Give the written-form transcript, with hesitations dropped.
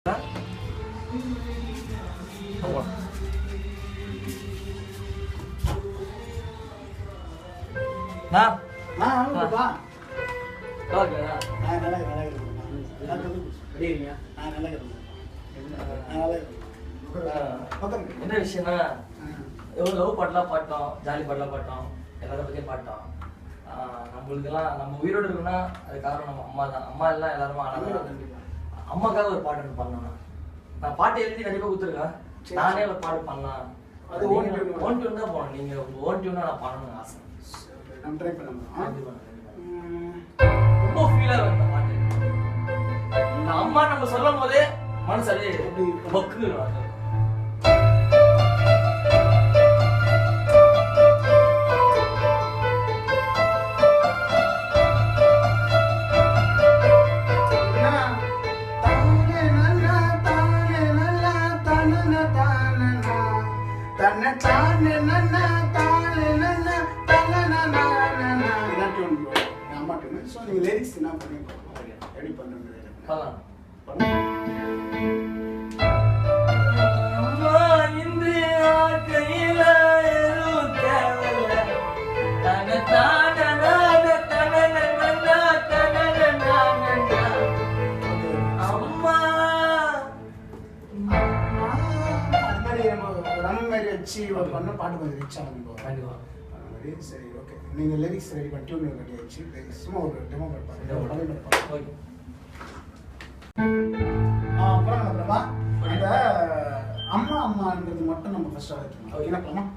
என்ன விஷயம்னா லவ் பாட்டெல்லாம் பாட்டோம், ஜாலி பாட்டெல்லாம் பாட்டோம், எல்லாத்த பத்தியும் பாட்டோம். நம்மளுக்கெல்லாம் நம்ம உயிரோடு இருக்குன்னா அது காரணம் நம்ம அம்மா தான். அம்மா எல்லாம் எல்லாருமே ஆனாலும் அம்மாக்காக ஒரு பாட்டு பண்ணணும். நான் பாட்டு எழுதி கண்டிப்பா கொடுத்துருக்கேன். நானே ஒரு பாட்டு பண்ணலாம். அது ஓன் டியூன் தான் போகணும். நீங்க ஓன் டியூனா நான் பண்ணணும்னு ஆசை. ரொம்ப ஃபீலா வந்த பாட்டு. அம்மா நம்ம சொல்லும் போதே மனசு அப்படியே பக்கு. லிரிக்ஸ் என்ன பண்ணி ரெடி பண்ணுங்க. வச்சு பண்ண பாட்டு கொஞ்சம் ரிச் ஆகும். சரி, ஓகே. நீங்க லிரிக்ஸ் ரெடி பண்ணி டியூன் ரெடி ஆயிடுச்சு. சும்மா ஒரு டெமோ பாருங்க. அப்புறம் நம்ம அந்த அம்மா அம்மான்றது மட்டும் நம்ம ஃபர்ஸ்ட் வைக்கணும். ஓகே, என்ன பண்ணலாம்?